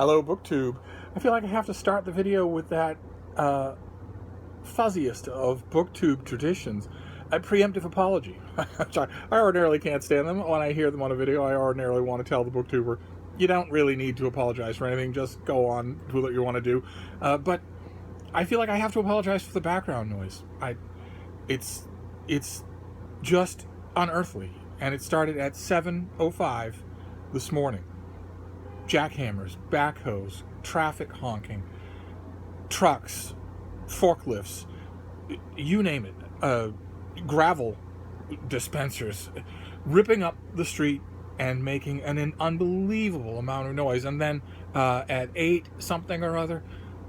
Hello, BookTube. I feel like I have to start the video with that fuzziest of BookTube traditions, a preemptive apology. I ordinarily can't stand them. When I hear them on a video, I ordinarily want to tell the BookTuber, you don't really need to apologize for anything, just go on, do what you want to do. But I feel like I have to apologize for the background noise. It's just unearthly, and it started at 7:05 this morning. Jackhammers, backhoes, traffic honking, trucks, forklifts, you name it, gravel dispensers, ripping up the street and making an unbelievable amount of noise. And then at 8 something or other,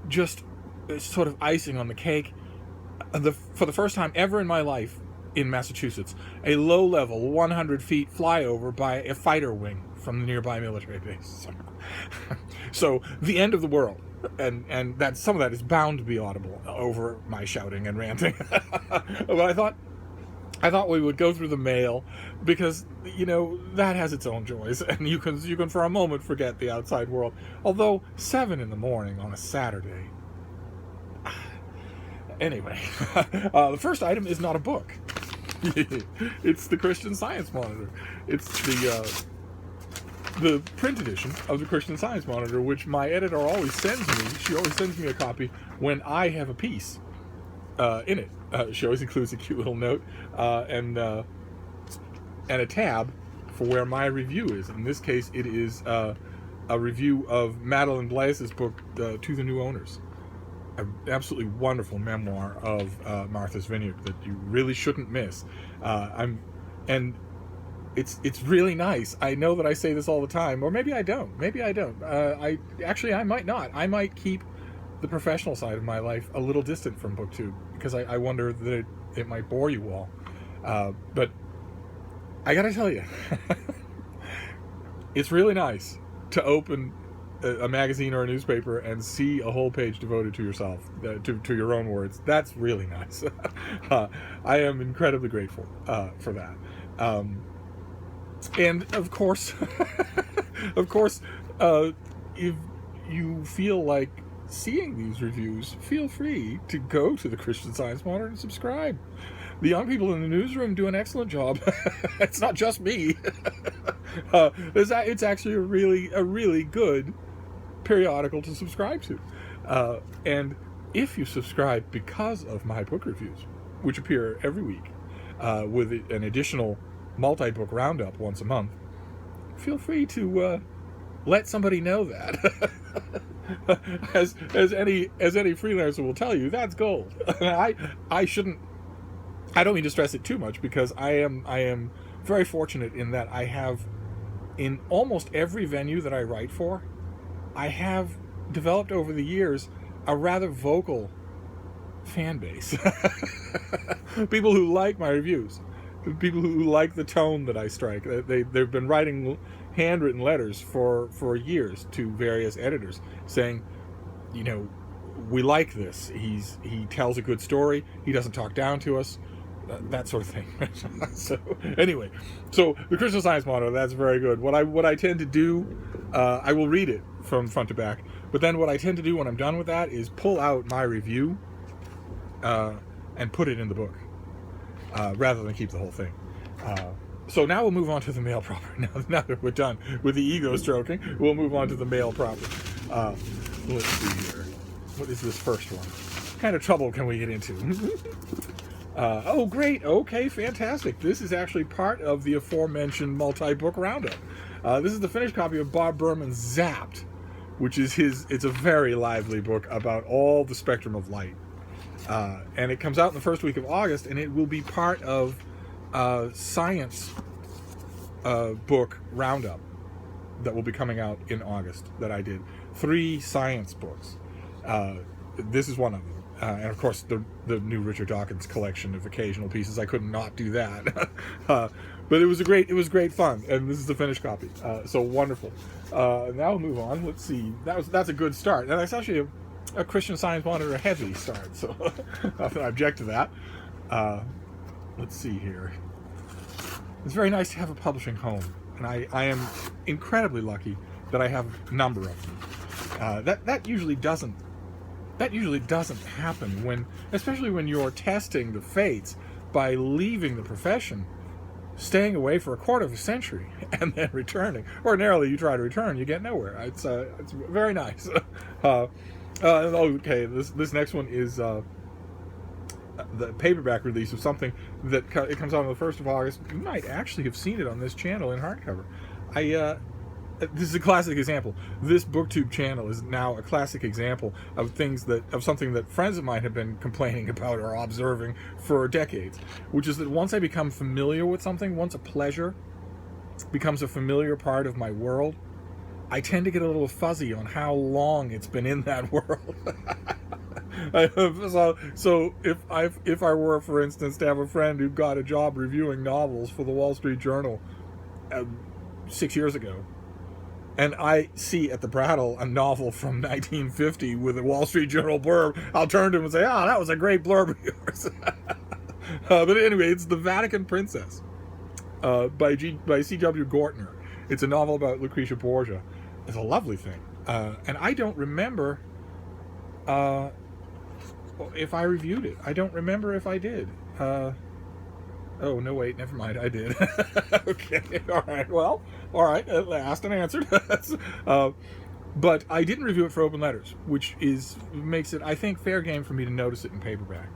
just sort of icing on the cake, for the first time ever in my life in Massachusetts, a low-level 100 feet flyover by a fighter wing from the nearby military base. So the end of the world, and that some of that is bound to be audible over my shouting and ranting. But I thought we would go through the mail, because that has its own joys, and you can for a moment forget the outside world. Although 7 in the morning on a Saturday. Anyway, the first item is not a book. It's the Christian Science Monitor. It's the print edition of the Christian Science Monitor, which my editor always sends me. She always sends me a copy when I have a piece in it. She always includes a cute little note and a tab for where my review is. In this case, it is a review of Madeline Blais's book, To the New Owners. An absolutely wonderful memoir of Martha's Vineyard that you really shouldn't miss. And it's really nice. I know that I say this all the time, or maybe I don't. I might not. I might keep the professional side of my life a little distant from BookTube, because I wonder that it might bore you all. But I gotta tell you, it's really nice to open a magazine or a newspaper and see a whole page devoted to yourself, to your own words. That's really nice. I am incredibly grateful for that. And of course, if you feel like seeing these reviews, feel free to go to the Christian Science Monitor and subscribe. The young people in the newsroom do an excellent job. It's not just me. It's actually a really good periodical to subscribe to. And if you subscribe because of my book reviews, which appear every week, with an additional multi-book roundup once a month, feel free to let somebody know that. as any freelancer will tell you, that's gold. I don't mean to stress it too much, because I am very fortunate in that I have, in almost every venue that I write for, I have developed over the years a rather vocal fan base. People who like my reviews, people who like the tone that I strike. They've been writing handwritten letters for years to various editors saying, we like this. He tells a good story. He doesn't talk down to us. That sort of thing. So anyway, so the Christian Science Monitor, that's very good. What I tend to do, I will read it from front to back, but then what I tend to do when I'm done with that is pull out my review and put it in the book, rather than keep the whole thing. So now we'll move on to the mail proper. Now that we're done with the ego stroking, we'll move on to the mail proper. Let's see here. What is this first one? What kind of trouble can we get into? Oh, great. Okay, fantastic. This is actually part of the aforementioned multi-book roundup. This is the finished copy of Bob Berman's Zapped, which is it's a very lively book about all the spectrum of light. And it comes out in the first week of August, and it will be part of science book roundup that will be coming out in August that I did. 3 science books. This is one of them. And of course the new Richard Dawkins collection of occasional pieces. I could not do that. But it was great fun, and this is the finished copy. So wonderful. Now we'll move on. Let's see. That's a good start. And that's actually a Christian Science Monitor heavy start, so I object to that. Let's see here. It's very nice to have a publishing home, and I am incredibly lucky that I have a number of them. That usually doesn't happen especially when you're testing the fates by leaving the profession, staying away for a quarter of a century, and then returning. Ordinarily, you try to return, you get nowhere. It's very nice. Okay, this next one is the paperback release of something that it comes out on the 1st of August. You might actually have seen it on this channel in hardcover. This is a classic example. This BookTube channel is now a classic example of something that friends of mine have been complaining about or observing for decades, which is that once I become familiar with something, once a pleasure becomes a familiar part of my world, I tend to get a little fuzzy on how long it's been in that world. So if I were, for instance, to have a friend who got a job reviewing novels for the Wall Street Journal 6 years ago, and I see at the Prattle a novel from 1950 with a Wall Street Journal blurb, I'll turn to him and say, that was a great blurb of yours. But anyway, it's The Vatican Princess by C.W. Gortner. It's a novel about Lucretia Borgia. It's a lovely thing. And I don't remember if I reviewed it. I don't remember if I did. Oh, no, wait, never mind, I did. Okay, all right, well, all right, asked and answered. But I didn't review it for Open Letters, which makes it, I think, fair game for me to notice it in paperback,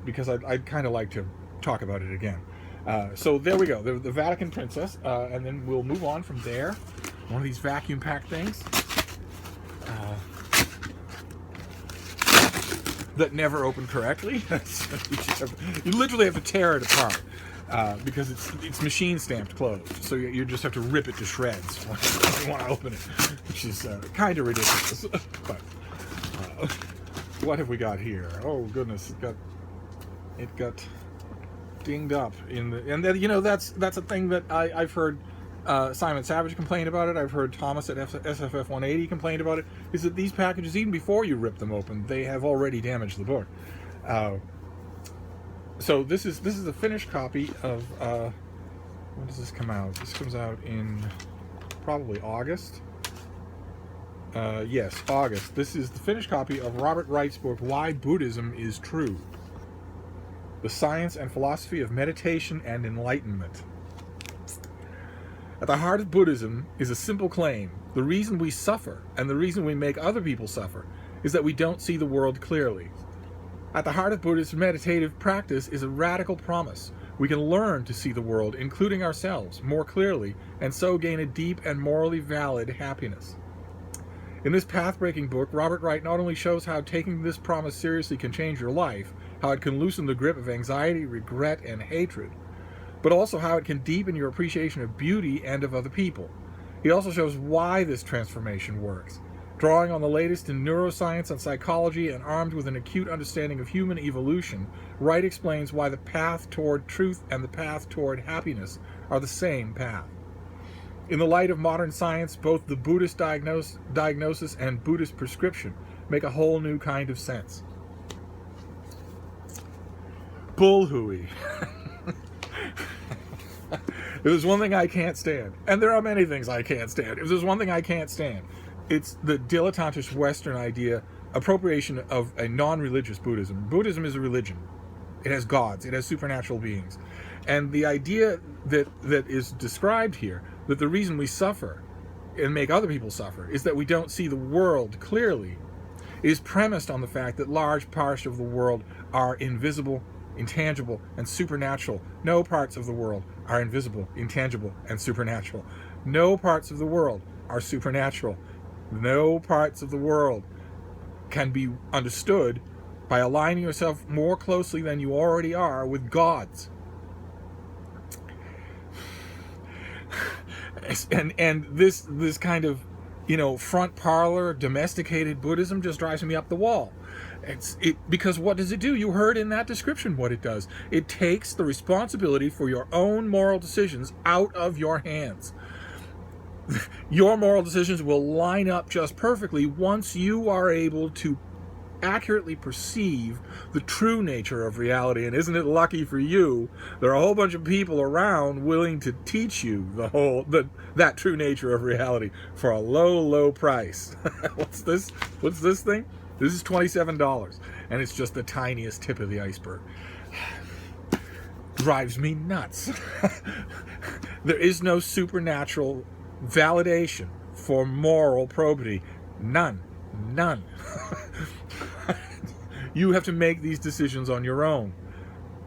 because I'd kind of like to talk about it again. So there we go, the Vatican Princess, and then we'll move on from there. One of these vacuum-packed things. That never opened correctly. You literally have to tear it apart because it's machine stamped closed. So you just have to rip it to shreds when you want to open it, which is kind of ridiculous. But what have we got here? Oh goodness, it got dinged up and that's a thing that I've heard. Simon Savage complained about it. I've heard Thomas at SFF 180 complained about it. Is that these packages, even before you rip them open, they have already damaged the book. So this is a finished copy of when does this come out? This comes out in probably August. Yes, August. This is the finished copy of Robert Wright's book, Why Buddhism is True: The Science and Philosophy of Meditation and Enlightenment. At the heart of Buddhism is a simple claim. The reason we suffer, and the reason we make other people suffer, is that we don't see the world clearly. At the heart of Buddhist meditative practice is a radical promise. We can learn to see the world, including ourselves, more clearly, and so gain a deep and morally valid happiness. In this path-breaking book, Robert Wright not only shows how taking this promise seriously can change your life, how it can loosen the grip of anxiety, regret, and hatred, but also how it can deepen your appreciation of beauty and of other people. He also shows why this transformation works. Drawing on the latest in neuroscience and psychology and armed with an acute understanding of human evolution, Wright explains why the path toward truth and the path toward happiness are the same path. In the light of modern science, both the Buddhist diagnosis and Buddhist prescription make a whole new kind of sense. Bullhooey. If there's one thing I can't stand, and there are many things I can't stand, if there's one thing I can't stand, it's the dilettantish Western idea, appropriation of a non-religious Buddhism. Buddhism is a religion. It has gods. It has supernatural beings. And the idea that is described here, that the reason we suffer and make other people suffer is that we don't see the world clearly, is premised on the fact that large parts of the world are invisible, intangible, and supernatural. No parts of the world are invisible, intangible, and supernatural. No parts of the world are supernatural. No parts of the world can be understood by aligning yourself more closely than you already are with gods. And this kind of, front parlor, domesticated Buddhism just drives me up the wall. Because what does it do? You heard in that description what it does. It takes the responsibility for your own moral decisions out of your hands. Your moral decisions will line up just perfectly once you are able to accurately perceive the true nature of reality. And isn't it lucky for you, there are a whole bunch of people around willing to teach you that true nature of reality for a low price. What's this thing? This is $27, and it's just the tiniest tip of the iceberg. Drives me nuts. There is no supernatural validation for moral probity. None. You have to make these decisions on your own,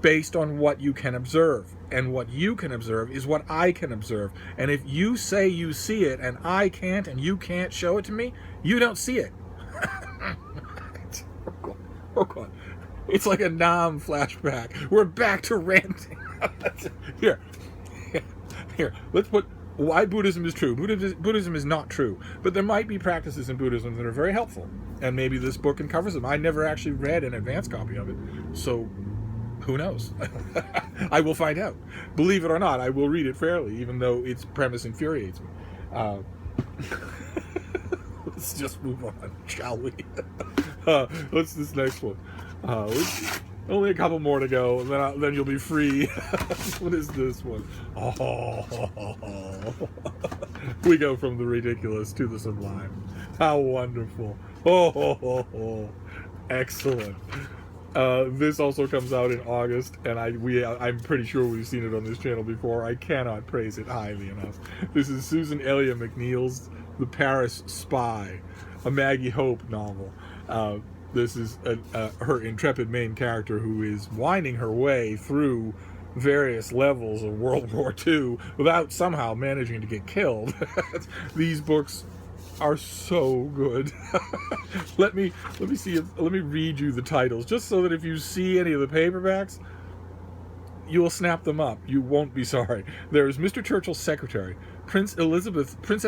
based on what you can observe. And what you can observe is what I can observe. And if you say you see it and I can't, and you can't show it to me, you don't see it. Oh God. It's like a Nam flashback. We're back to ranting. Here. Let's put why Buddhism is true. Buddhism is not true, but there might be practices in Buddhism that are very helpful, and maybe this book covers them. I never actually read an advanced copy of it, so who knows? I will find out. Believe it or not, I will read it fairly, even though its premise infuriates me. Let's just move on, shall we? What's this next one? Only a couple more to go, and then you'll be free. What is this one? Oh, we go from the ridiculous to the sublime. How wonderful! Oh, excellent. This also comes out in August, and I'm pretty sure we've seen it on this channel before. I cannot praise it highly enough. This is Susan Elia McNeil's The Paris Spy, a Maggie Hope novel. This is her intrepid main character who is winding her way through various levels of World War II without somehow managing to get killed. These books are so good. Let me read you the titles, just so that if you see any of the paperbacks, you will snap them up. You won't be sorry. There's Mr. Churchill's Secretary, Princess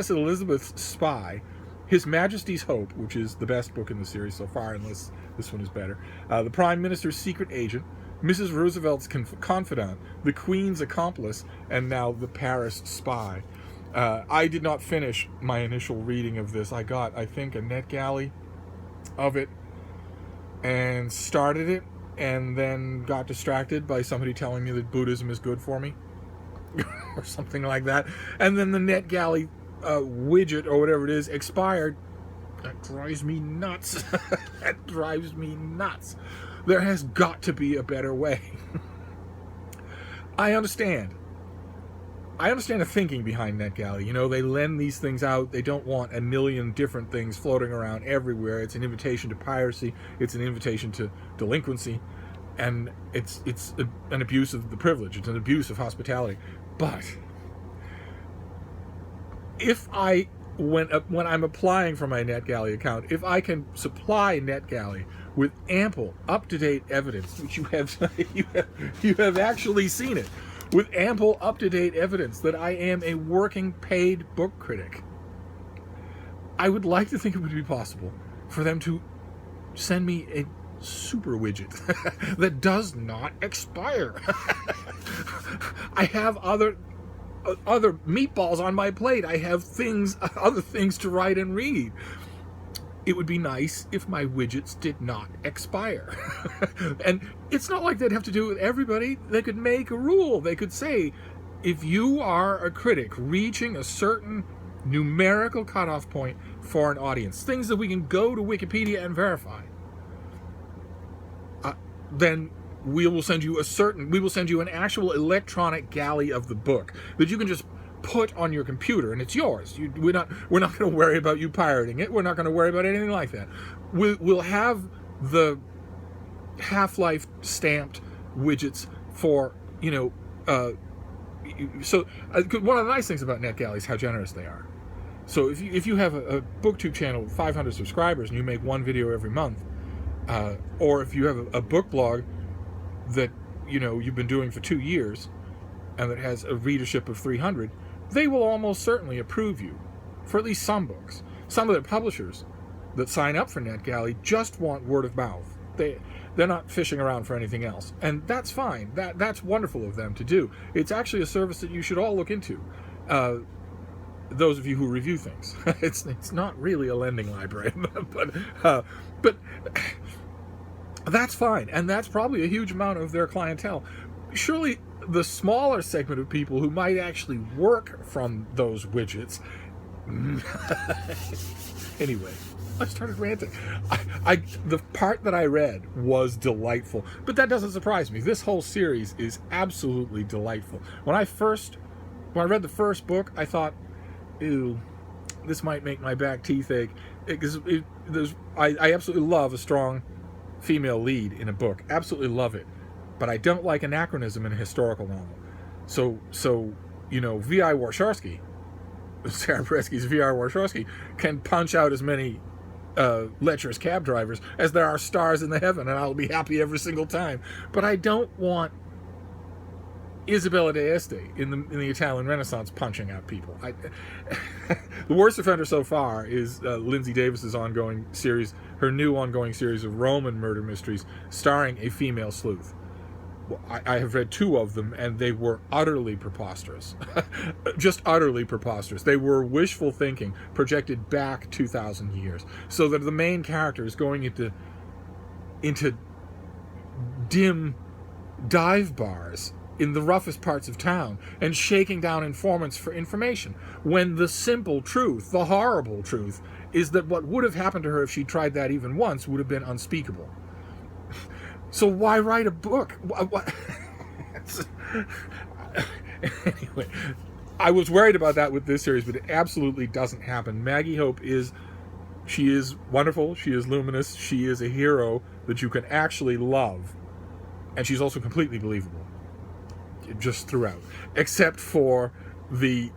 Elizabeth's Spy, His Majesty's Hope, which is the best book in the series so far, unless this one is better, the Prime Minister's Secret Agent, Mrs. Roosevelt's Confidant, The Queen's Accomplice, and now The Paris Spy. I did not finish my initial reading of this. I got, I think, a NetGalley of it and started it, and then got distracted by somebody telling me that Buddhism is good for me or something like that, and then the NetGalley widget or whatever it is expired. That drives me nuts. That drives me nuts. There has got to be a better way. I understand the thinking behind NetGalley. You know, they lend these things out. They don't want a million different things floating around everywhere. It's an invitation to piracy. It's an invitation to delinquency. And it's an abuse of the privilege. It's an abuse of hospitality. But if when I'm applying for my NetGalley account, if I can supply NetGalley with ample, up-to-date evidence, which you have actually seen it, with ample, up-to-date evidence that I am a working, paid book critic, I would like to think it would be possible for them to send me a super widget that does not expire. I have other meatballs on my plate. I have other things to write and read. It would be nice if my widgets did not expire. And it's not like they'd have to do it with everybody. They could make a rule. They could say, if you are a critic reaching a certain numerical cutoff point for an audience, things that we can go to Wikipedia and verify, then we will send you an actual electronic galley of the book that you can just put on your computer, and it's yours. We're not going to worry about you pirating it. We're not going to worry about anything like that. We'll have the Half-Life stamped widgets for, so one of the nice things about NetGalley is how generous they are. So if you have a BookTube channel with 500 subscribers and you make one video every month, or if you have a book blog that you've been doing for 2 years and that has a readership of 300, they will almost certainly approve you for at least some books. Some of their publishers that sign up for NetGalley just want word of mouth. They're not fishing around for anything else, and that's fine. That's wonderful of them to do. It's actually a service that you should all look into. Those of you who review things, it's not really a lending library, but That's fine, and that's probably a huge amount of their clientele. Surely the smaller segment of people who might actually work from those widgets. Anyway, I started ranting. The part that I read was delightful, but that doesn't surprise me. This whole series is absolutely delightful. When I read the first book, I thought, ew, this might make my back teeth ache. I absolutely love a strong female lead in a book. Absolutely love it. But I don't like anachronism in a historical novel. So V.I. Warshawski, Sarah Presky's V.R. Warshawski, can punch out as many lecherous cab drivers as there are stars in the heaven, and I'll be happy every single time. But I don't want Isabella d'Este in the Italian Renaissance punching out people. The worst offender so far is Lindsay Davis's ongoing series, her new ongoing series of Roman murder mysteries starring a female sleuth. I have read 2 of them, and they were utterly preposterous. Just utterly preposterous. They were wishful thinking projected back 2,000 years, so that the main character is going into dim dive bars in the roughest parts of town and shaking down informants for information, when the simple truth, the horrible truth, is that what would have happened to her if she tried that even once would have been unspeakable. So why write a book? What? Anyway, I was worried about that with this series, but it absolutely doesn't happen. Maggie Hope she is wonderful, she is luminous, she is a hero that you can actually love, and she's also completely believable, just throughout, except for the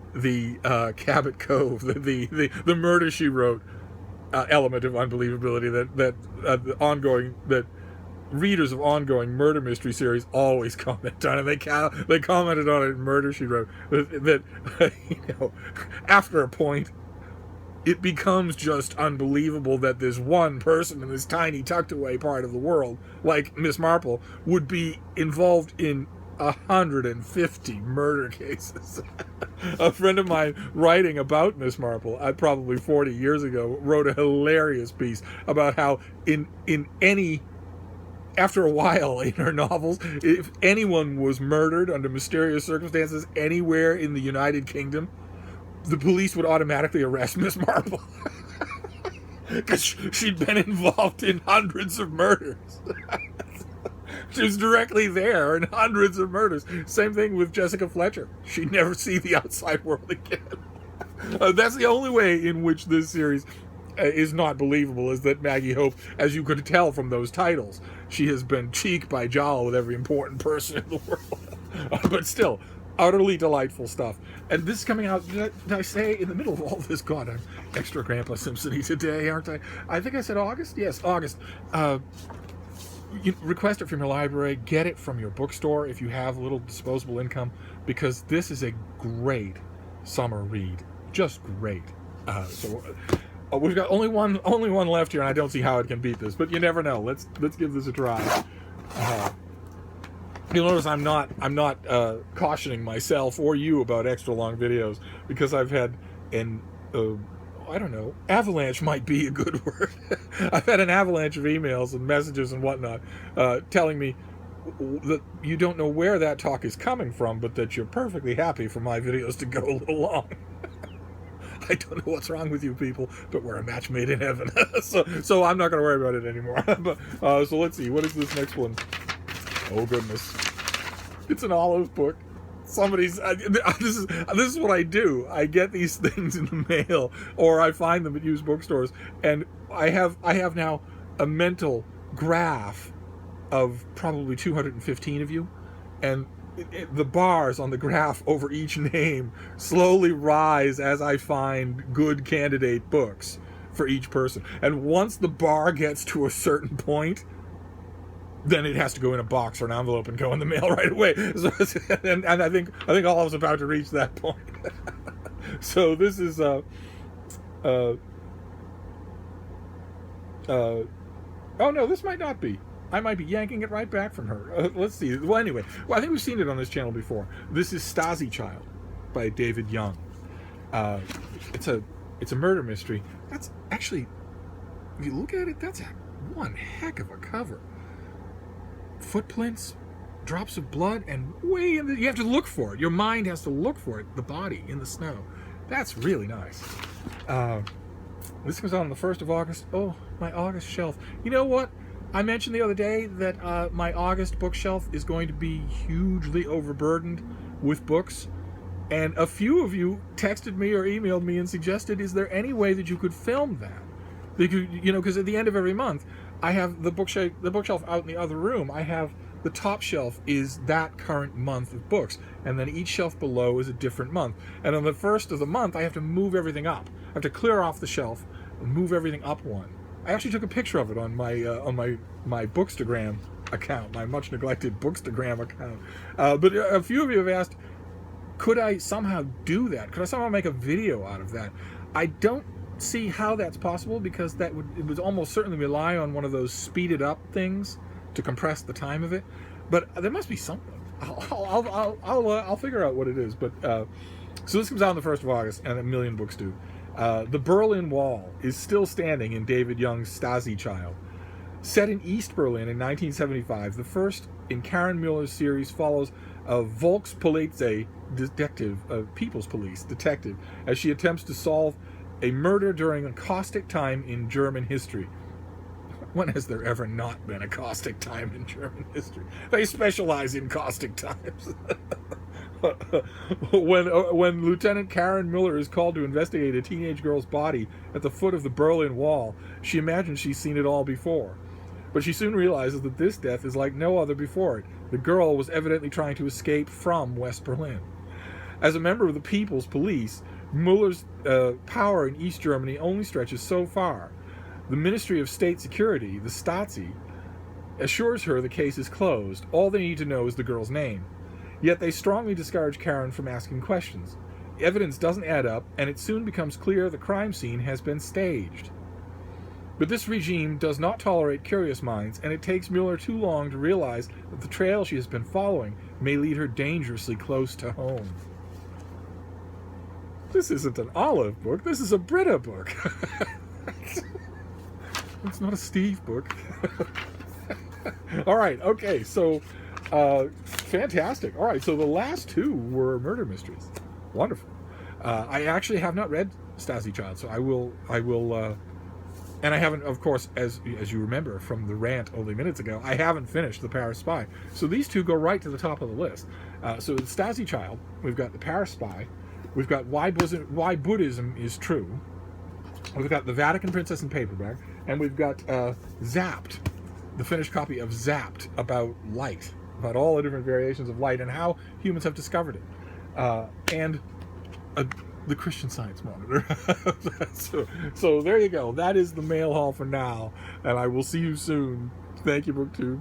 Cabot Cove, the murder she wrote element of unbelievability that ongoing that readers of ongoing murder mystery series always comment on, and they commented on it in Murder, She Wrote, that after a point it becomes just unbelievable that this one person in this tiny tucked away part of the world, like Miss Marple, would be involved in 150 murder cases. A friend of mine writing about Miss Marple, probably 40 years ago, wrote a hilarious piece about how after a while in her novels, if anyone was murdered under mysterious circumstances anywhere in the United Kingdom, the police would automatically arrest Miss Marple. Because she'd been involved in hundreds of murders. She was directly there in hundreds of murders. Same thing with Jessica Fletcher. She'd never see the outside world again. That's the only way in which this series is not believable, is that Maggie Hope, as you could tell from those titles, she has been cheek by jowl with every important person in the world. But still, utterly delightful stuff. And this is coming out, did I say, in the middle of all this? God, I'm extra Grandpa Simpson-y today, aren't I? I think I said August? Yes, August. You request it from your library, get it from your bookstore if you have a little disposable income, because this is a great summer read. Just great. We've got only one left here, and I don't see how it can beat this. But you never know. Let's give this a try. You'll notice I'm not cautioning myself or you about extra long videos, because I've had I don't know, avalanche might be a good word. I've had an avalanche of emails and messages and whatnot telling me that you don't know where that talk is coming from, but that you're perfectly happy for my videos to go a little long. I don't know what's wrong with you people, but we're a match made in heaven. so I'm not going to worry about it anymore. But so let's see. What is this next one? Oh, goodness. It's an Olives book. Somebody's... this is what I do. I get these things in the mail, or I find them at used bookstores, and I have now a mental graph of probably 215 of you, and the bars on the graph over each name slowly rise as I find good candidate books for each person. And once the bar gets to a certain point, then it has to go in a box or an envelope and go in the mail right away. So, and I think all I was about to reach that point. So this is oh no, this might not be. I might be yanking it right back from her. Let's see. Well, anyway, I think we've seen it on this channel before. This is Stasi Child by David Young. It's a murder mystery. That's actually, if you look at it, that's one heck of a cover. footprints, drops of blood, and way in the, you have to look for it. Your mind has to look for it, the body in the snow. That's really nice. This comes out on the 1st of August. Oh, my August shelf. You know what? I mentioned the other day that my August bookshelf is going to be hugely overburdened with books. And a few of you texted me or emailed me and suggested, is there any way that you could film that? Because at the end of every month, I have the bookshelf out in the other room. I have the top shelf is that current month of books, and then each shelf below is a different month. And on the 1st of the month, I have to move everything up. I have to clear off the shelf and move everything up one. I actually took a picture of it on my Bookstagram account, my much neglected Bookstagram account. But a few of you have asked, could I somehow do that? Could I somehow make a video out of that? I don't see how that's possible, because it would almost certainly rely on one of those speeded up things to compress the time of it. But there must be something. I'll figure out what it is. But so this comes out on the 1st of August, and a million books do. The Berlin Wall is still standing in David Young's Stasi Child. Set in East Berlin in 1975, the first in Karen Miller's series follows a Volkspolizei detective, a People's Police detective, as she attempts to solve a murder during a caustic time in German history. When has there ever not been a caustic time in German history? They specialize in caustic times. When Lieutenant Karen Miller is called to investigate a teenage girl's body at the foot of the Berlin Wall, she imagines she's seen it all before. But she soon realizes that this death is like no other before it. The girl was evidently trying to escape from West Berlin. As a member of the People's Police, Muller's power in East Germany only stretches so far. The Ministry of State Security, the Stasi, assures her the case is closed. All they need to know is the girl's name. Yet they strongly discourage Karen from asking questions. Evidence doesn't add up, and it soon becomes clear the crime scene has been staged. But this regime does not tolerate curious minds, and it takes Mueller too long to realize that the trail she has been following may lead her dangerously close to home. This isn't an Olive book, this is a Britta book. It's not a Steve book. All right, okay, so fantastic. All right, so the last two were murder mysteries. Wonderful. I actually have not read Stasi Child, so I will, and I haven't, of course, as you remember from the rant only minutes ago, I haven't finished The Paris Spy. So these two go right to the top of the list. So the Stasi Child, we've got The Paris Spy, we've got Why Buddhism is True, we've got The Vatican Princess in paperback, and we've got Zapped, the finished copy of Zapped, about light, about all the different variations of light and how humans have discovered it, and the Christian Science Monitor. so there you go. That is the mail haul for now, and I will see you soon. Thank you, BookTube.